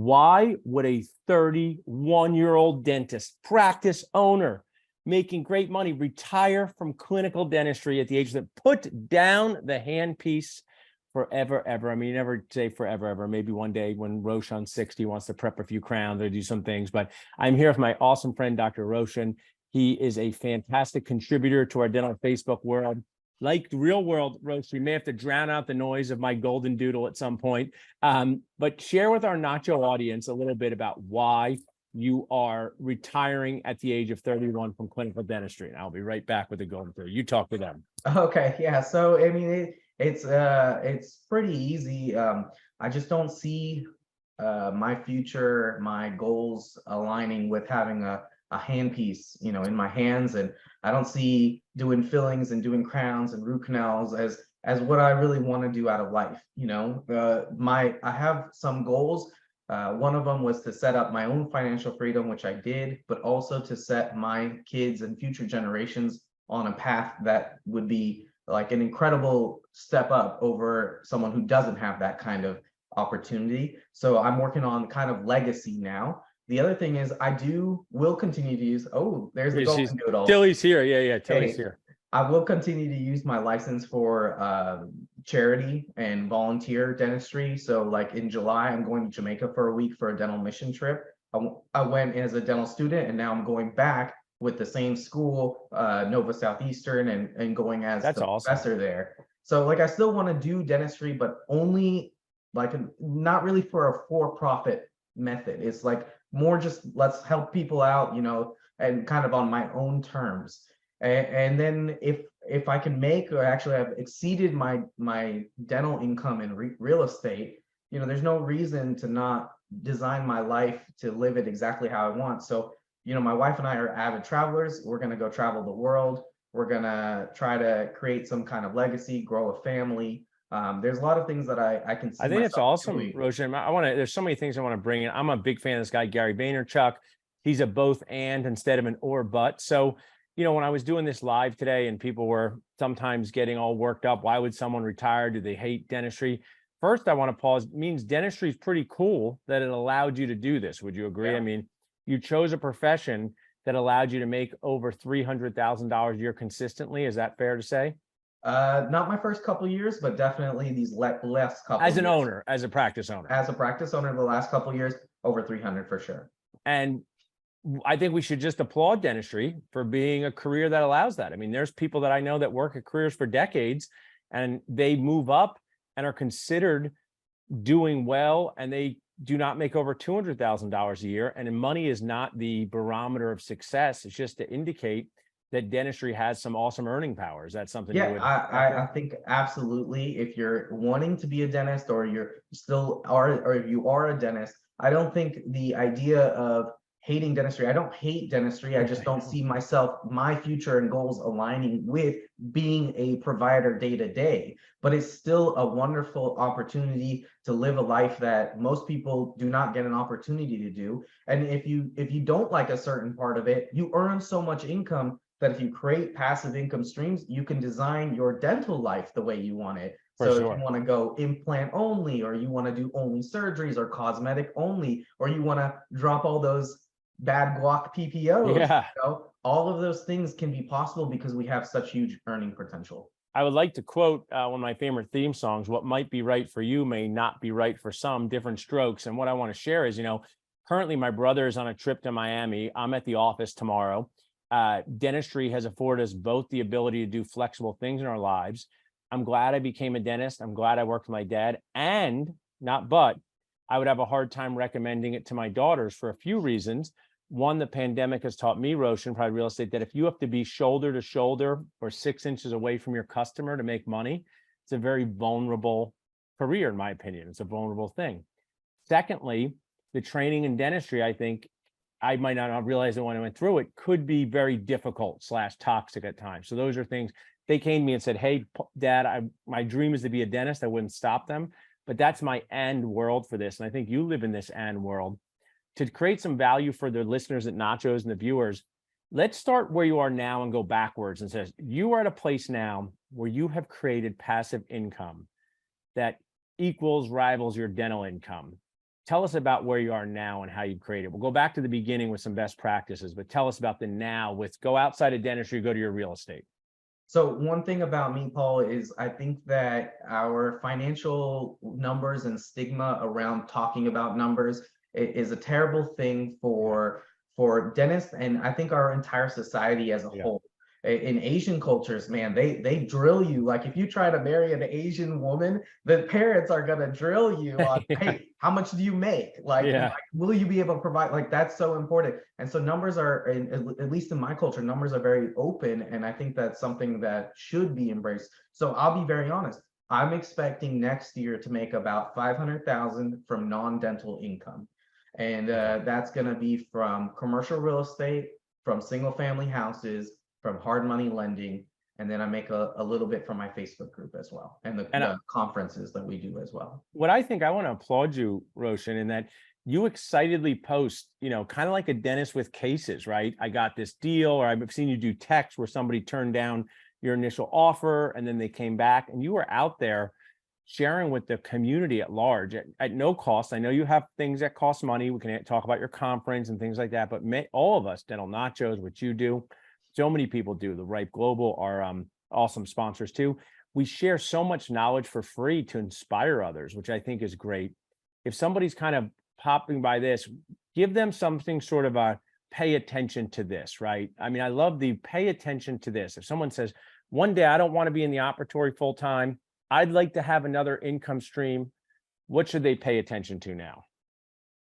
Why would a 31-year-old dentist, practice owner, making great money, retire from clinical dentistry at the age that put down the handpiece forever, ever? I mean, you never say forever, ever. Maybe one day when Roshan's 60 wants to prep a few crowns or do some things, but I'm here with my awesome friend, Dr. Roshan. He is a fantastic contributor to our dental Facebook world. Like the real world, Roshan, we may have to drown out the noise of my golden doodle at some point. But share with our Nacho audience a little bit about why you are retiring at the age of 31 from clinical dentistry. And I'll be right back with the golden doodle. You talk to them. Okay, yeah. So I mean, it's pretty easy. I just don't see my future, my goals aligning with having a handpiece, in my hands, and I don't see doing fillings and doing crowns and root canals as what I really want to do out of life. I have some goals. One of them was to set up my own financial freedom, which I did, but also to set my kids and future generations on a path that would be like an incredible step up over someone who doesn't have that kind of opportunity. So I'm working on kind of legacy now. The other thing is will continue to use, there's the golden doodle. Tilly's here. Yeah, Tilly's here. I will continue to use my license for charity and volunteer dentistry. So like in July, I'm going to Jamaica for a week for a dental mission trip. I went as a dental student, and now I'm going back with the same school, Nova Southeastern, and going as the professor there. So like I still want to do dentistry, but only like not really for a for-profit method. It's like more just let's help people out, and kind of on my own terms. And then if I can make, or actually I've exceeded my dental income in real estate, there's no reason to not design my life to live it exactly how I want. So, my wife and I are avid travelers. We're going to go travel the world. We're going to try to create some kind of legacy, grow a family. There's a lot of things that I can see. I think it's awesome, Roshan. There's so many things I want to bring in. I'm a big fan of this guy, Gary Vaynerchuk. He's a both and instead of an or but. So, when I was doing this live today and people were sometimes getting all worked up, why would someone retire? Do they hate dentistry? First, I want to pause. It means dentistry is pretty cool that it allowed you to do this. Would you agree? Yeah. I mean, you chose a profession that allowed you to make over $300,000 a year consistently. Is that fair to say? Not my first couple of years, but definitely these last couple. As an owner, as a practice owner. As a practice owner, the last couple of years, over 300 for sure. And I think we should just applaud dentistry for being a career that allows that. I mean, there's people that I know that work at careers for decades and they move up and are considered doing well, and they do not make over $200,000 a year. And money is not the barometer of success. It's just to indicate that dentistry has some awesome earning power. Is that something? Yeah, I think absolutely. If you're wanting to be a dentist, or if you are a dentist, I don't think the idea of hating dentistry. I don't hate dentistry. I just don't see my future and goals aligning with being a provider day to day. But it's still a wonderful opportunity to live a life that most people do not get an opportunity to do. And if you don't like a certain part of it, you earn so much income that if you create passive income streams, you can design your dental life the way you want it. So if you want to go implant only, or you want to do only surgeries, or cosmetic only, or you want to drop all those bad guac PPOs, all of those things can be possible because we have such huge earning potential. I would like to quote one of my favorite theme songs: what might be right for you may not be right for some, different strokes. And what I want to share is, currently my brother is on a trip to Miami. I'm at the office tomorrow. Dentistry has afforded us both the ability to do flexible things in our lives. I'm glad I became a dentist. I'm glad I worked with my dad, and I would have a hard time recommending it to my daughters for a few reasons. One, the pandemic has taught me, Roshan, probably real estate, that if you have to be shoulder to shoulder or 6 inches away from your customer to make money, it's a very vulnerable career, in my opinion. It's a vulnerable thing. Secondly, the training in dentistry, I think, I might not have realized it when I went through it, could be very difficult / toxic at times. So those are things. They came to me and said, hey, Dad, my dream is to be a dentist. I wouldn't stop them. But that's my end world for this. And I think you live in this end world. To create some value for the listeners at Nachos and the viewers, let's start where you are now and go backwards and says, you are at a place now where you have created passive income that rivals your dental income. tell us about where you are now and how you create it. We'll go back to the beginning with some best practices, but tell us about the now with go outside of dentistry, go to your real estate. So one thing about me, Paul, is I think that our financial numbers and stigma around talking about numbers is a terrible thing for dentists, and I think our entire society as a Yeah. whole. In Asian cultures, man, they drill you. Like if you try to marry an Asian woman, the parents are gonna drill you on, Yeah. hey, how much do you make? Like, Yeah. will you be able to provide? Like that's so important. And so numbers are, at least in my culture, numbers are very open, and I think that's something that should be embraced. So I'll be very honest. I'm expecting next year to make about 500,000 from non-dental income, and Okay. that's going to be from commercial real estate, from single-family houses, from hard money lending, and then I make a little bit from my Facebook group as well, and And the conferences that we do as well. what I think I want to applaud you, Roshan, in that you excitedly post, kind of like a dentist with cases, right? I got this deal, or I've seen you do text where somebody turned down your initial offer and then they came back, and you were out there sharing with the community at large at no cost. I know you have things that cost money. We can talk about your conference and things like that, but all of us, Dental Nachos, what you do, so many people do. The Ripe Global are awesome sponsors too. We share so much knowledge for free to inspire others, which I think is great. If somebody's kind of popping by this, give them something sort of a pay attention to this, right? I mean, I love the pay attention to this. If someone says, one day I don't want to be in the operatory full time, I'd like to have another income stream, what should they pay attention to now?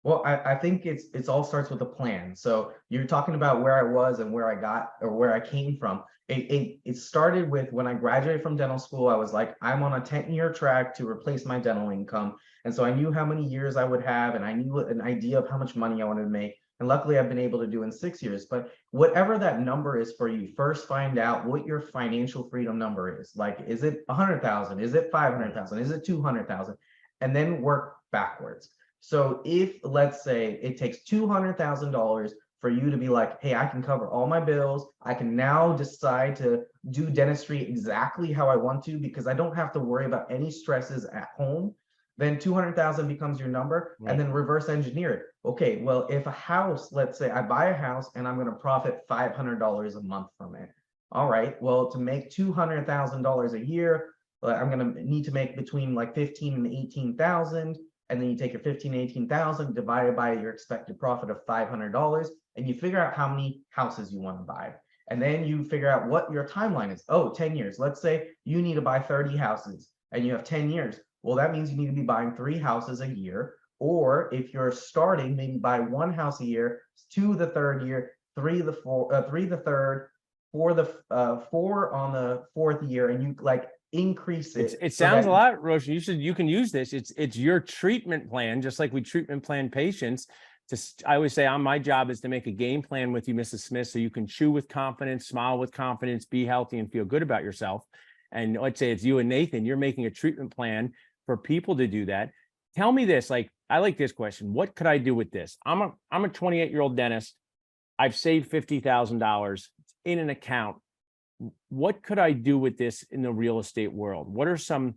Well, I think it's all starts with a plan. So you're talking about where I was and where I got or where I came from. It started with when I graduated from dental school. I was like, I'm on a 10-year track to replace my dental income. And so I knew how many years I would have, and I knew an idea of how much money I wanted to make. And luckily, I've been able to do in 6 years. But whatever that number is for you, first find out what your financial freedom number is. Like, is it 100,000? Is it 500,000? Is it 200,000? And then work backwards. So if, let's say, it takes $200,000 for you to be like, hey, I can cover all my bills. I can now decide to do dentistry exactly how I want to because I don't have to worry about any stresses at home. Then 200,000 becomes your number, and then reverse engineer it. Okay, well, if a house, let's say I buy a house and I'm going to profit $500 a month from it. All right, well, to make $200,000 a year, I'm going to need to make between like 15 and 18,000. And then you take your 15, 18,000 divided by your expected profit of $500, and you figure out how many houses you want to buy. And then you figure out what your timeline is. Oh, 10 years. Let's say you need to buy 30 houses and you have 10 years. Well, that means you need to be buying 3 houses a year. Or if you're starting, maybe buy 1 house a year, 2 the third year, 3 the third, 4 on the 4th year, and you like increase it. It so sounds that a lot, Roshan. You can use this. It's your treatment plan, just like we treatment plan patients. I always say my job is to make a game plan with you, Mrs. Smith, so you can chew with confidence, smile with confidence, be healthy, and feel good about yourself. And let's say it's you and Nathan, you're making a treatment plan for people to do that. Tell me this, like, I like this question. What could I do with this? I'm a 28-year-old dentist. I've saved $50,000 in an account. What could I do with this in the real estate world? What are some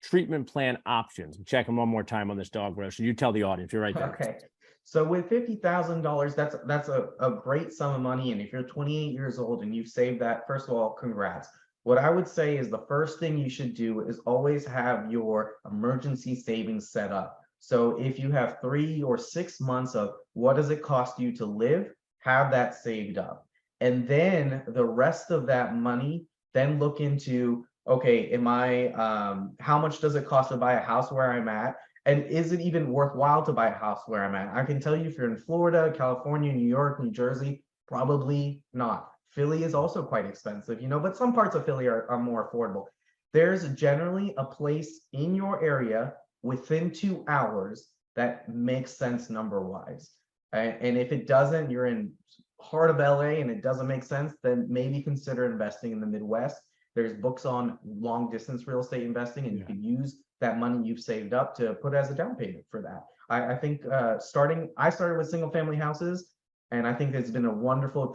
treatment plan options? I'm checking one more time on this dog, Roshan. You tell the audience. You're right there. Okay. So with $50,000, that's a great sum of money. And if you're 28 years old and you've saved that, first of all, congrats. What I would say is the first thing you should do is always have your emergency savings set up. So if you have 3 or 6 months of what does it cost you to live, have that saved up. And then the rest of that money, then look into, okay, how much does it cost to buy a house where I'm at? And is it even worthwhile to buy a house where I'm at? I can tell you if you're in Florida, California, New York, New Jersey, probably not. Philly is also quite expensive, but some parts of Philly are more affordable. There's generally a place in your area within 2 hours that makes sense number-wise. And if it doesn't, you're in heart of LA and it doesn't make sense, then maybe consider investing in the Midwest. There's books on long distance real estate investing, and you can use that money you've saved up to put as a down payment for that. I think I started with single family houses, and I think it's been a wonderful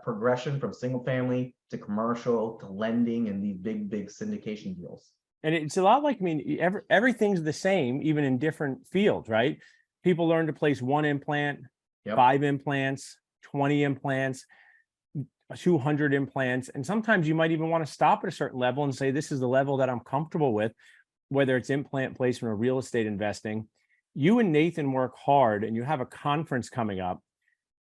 progression from single family to commercial to lending and these big syndication deals. And it's a lot like, everything's the same, even in different fields, right? People learn to place 1 implant, Yep. 5 implants, 20 implants, 200 implants. And sometimes you might even want to stop at a certain level and say, this is the level that I'm comfortable with, whether it's implant placement or real estate investing. You and Nathan work hard and you have a conference coming up.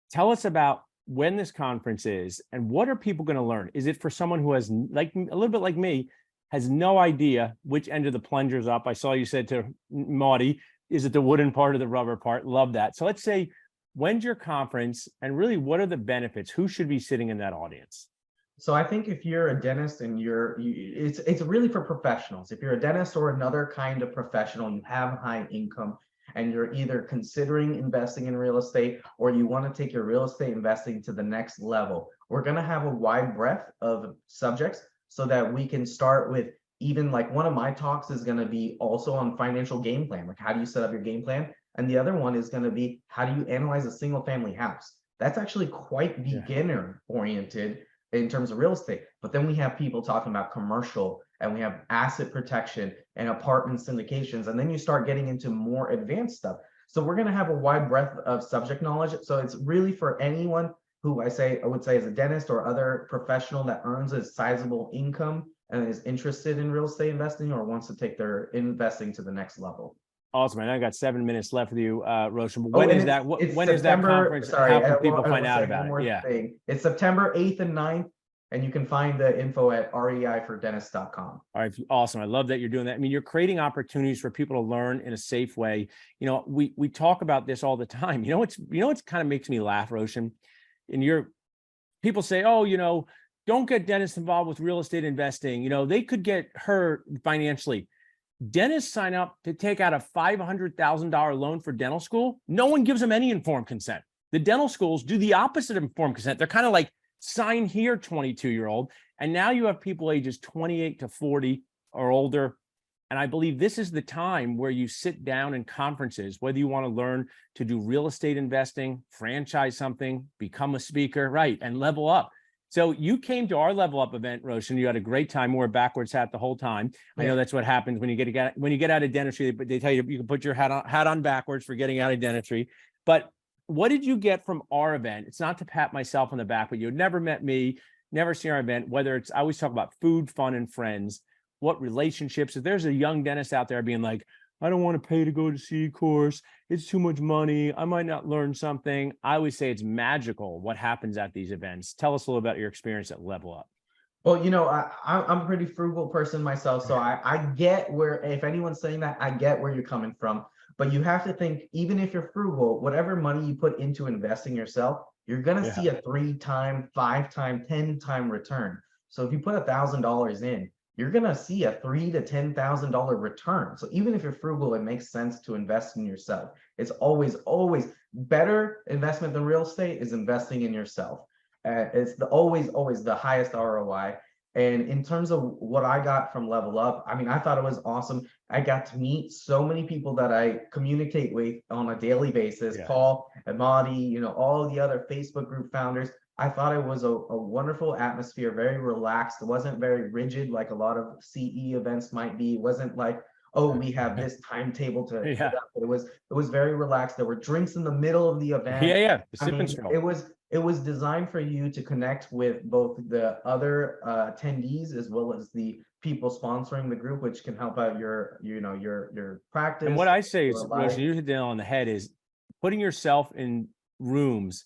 Tell us about when this conference is and what are people going to learn? Is it for someone who has, like a little bit like me, has no idea which end of the plunger's up? I saw you said to Maudie, is it the wooden part or the rubber part? Love that. So let's say, when's your conference and really what are the benefits? Who should be sitting in that audience? So I think if you're a dentist and it's really for professionals. If you're a dentist or another kind of professional, you have high income and you're either considering investing in real estate or you want to take your real estate investing to the next level. We're going to have a wide breadth of subjects so that we can start with, even like one of my talks is going to be also on financial game plan, like how do you set up your game plan? And the other one is going to be how do you analyze a single family house? That's actually quite beginner oriented in terms of real estate. But then we have people talking about commercial and we have asset protection and apartment syndications. And then you start getting into more advanced stuff. So we're going to have a wide breadth of subject knowledge. So it's really for anyone who I would say is a dentist or other professional that earns a sizable income and is interested in real estate investing or wants to take their investing to the next level. Awesome. I got 7 minutes left with you, Roshan. But Oh, when and is that? it's When is that September, conference? sorry, How can people I find will out say about one more it? Yeah. thing. It's September 8th and 9th, and you can find the info at reifordentist.com. All right. Awesome. I love that you're doing that. I mean, you're creating opportunities for people to learn in a safe way. You know, we talk about this all the time. What's kind of makes me laugh, Roshan? And people say, oh, don't get dentists involved with real estate investing. They could get hurt financially. Dentists sign up to take out a $500,000 loan for dental school. No one gives them any informed consent. The dental schools do the opposite of informed consent. They're kind of like, sign here, 22-year-old. And now you have people ages 28 to 40 or older. And I believe this is the time where you sit down in conferences, whether you want to learn to do real estate investing, franchise something, become a speaker, right, and level up. So you came to our Level Up event, Roshan. You had a great time. We were backwards hat the whole time. Yeah. I know that's what happens when you get out of dentistry. But they tell you you can put your hat on backwards for getting out of dentistry. But what did you get from our event? It's not to pat myself on the back, but you had never met me, never seen our event. Whether I always talk about food, fun, and friends. What relationships? If there's a young dentist out there being like, I don't want to pay to go to see a course. It's too much money. I might not learn something. I always say it's magical what happens at these events. Tell us a little about your experience at Level Up. Well, I'm a pretty frugal person myself. So I get where, if anyone's saying that, I get where you're coming from. But you have to think, even if you're frugal, whatever money you put into investing yourself, you're going to see a 3-time, 5-time, 10-time return. So if you put $1,000 in, you're going to see a $3,000 to $10,000 return. So even if you're frugal, it makes sense to invest in yourself. It's always better investment than real estate is investing in yourself. It's always the highest ROI. And in terms of what I got from Level Up, I mean, I thought it was awesome. I got to meet so many people that I communicate with on a daily basis. Yeah. Paul, Amadi, all the other Facebook group founders. I thought it was a wonderful atmosphere, very relaxed. It wasn't very rigid like a lot of CE events might be. It wasn't like, oh, we have this timetable to hit up. It was very relaxed. There were drinks in the middle of the event. Yeah. It was designed for you to connect with both the other attendees as well as the people sponsoring the group, which can help out your practice. And what I say is, Roshan, you hit the nail on the head, is putting yourself in rooms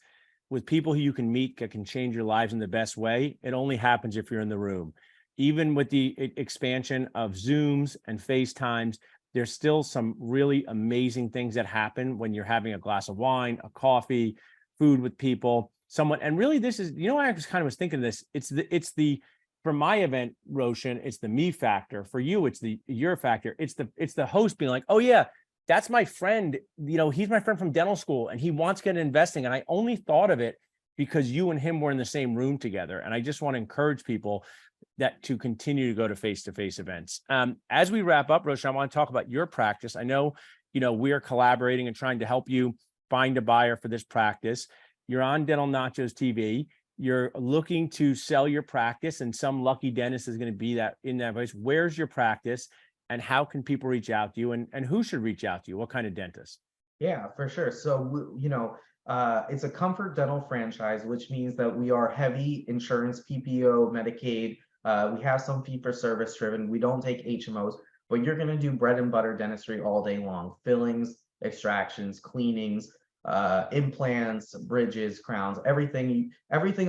with people who you can meet that can change your lives in the best way. It only happens if you're in the room. Even with the expansion of Zooms and FaceTimes, there's still some really amazing things that happen when you're having a glass of wine, a coffee, food with people, someone. And really this is, I just kind of was thinking this, it's the for my event, Roshan, it's the me factor. For you, it's the your factor. It's the host being like, oh yeah, that's my friend. He's my friend from dental school and he wants to get into investing. And I only thought of it because you and him were in the same room together. And I just want to encourage people that to continue to go to face-to-face events. As we wrap up, Roshan, I want to talk about your practice. I know, we're collaborating and trying to help you find a buyer for this practice. You're on Dental Nachos TV. You're looking to sell your practice, and some lucky dentist is going to be in that place. Where's your practice, and how can people reach out to you, and who should reach out to you? What kind of dentist? Yeah, for sure. So, it's a Comfort Dental franchise, which means that we are heavy insurance, PPO, Medicaid. We have some fee for service driven. We don't take HMOs, but you're going to do bread and butter dentistry all day long, fillings, extractions, cleanings, implants, bridges, crowns, everything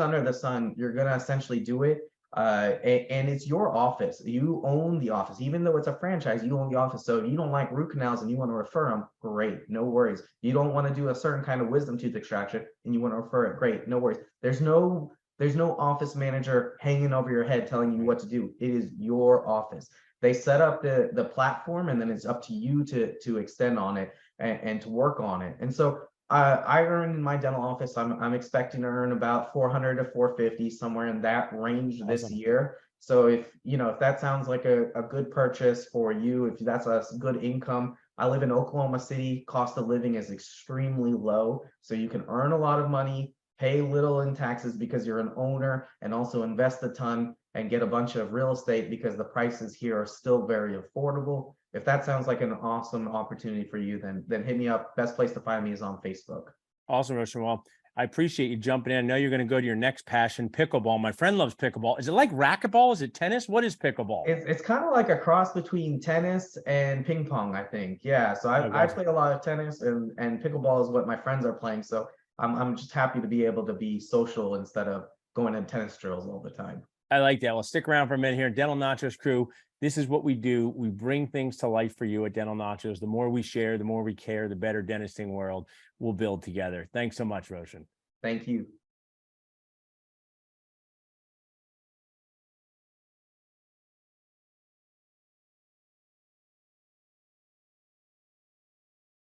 under the sun. You're going to essentially do it. And it's your office. You own the office, even though it's a franchise. You own the office. So if you don't like root canals and you want to refer them, great, no worries. You don't want to do a certain kind of wisdom tooth extraction and you want to refer it, great, no worries. There's no office manager hanging over your head telling you what to do. It is your office. They set up the platform, and then it's up to you to extend on it and to work on it. And so I earn in my dental office. I'm expecting to earn about 400 to 450, somewhere in that range this Awesome. year. So if that sounds like a good purchase for you, if that's a good income. I live in Oklahoma City. Cost of living is extremely low, so you can earn a lot of money, pay little in taxes because you're an owner, and also invest a ton and get a bunch of real estate because the prices here are still very affordable. If that sounds like an awesome opportunity for you, then hit me up. Best place to find me is on Facebook. Awesome, Roshan. Well, I appreciate you jumping in. I know you're going to go to your next passion, pickleball. My friend loves pickleball. Is it like racquetball? Is it tennis? What is pickleball? It's kind of like a cross between tennis and ping pong, I think. Yeah, so Oh, I gotcha. play a lot of tennis, and pickleball is what my friends are playing. So I'm just happy to be able to be social instead of going to tennis drills all the time. I like that. Well, stick around for a minute here. Dental Nachos crew. This is what we do. We bring things to life for you at Dental Nachos. The more we share, the more we care, the better dentisting world we'll build together. Thanks so much, Roshan. Thank you.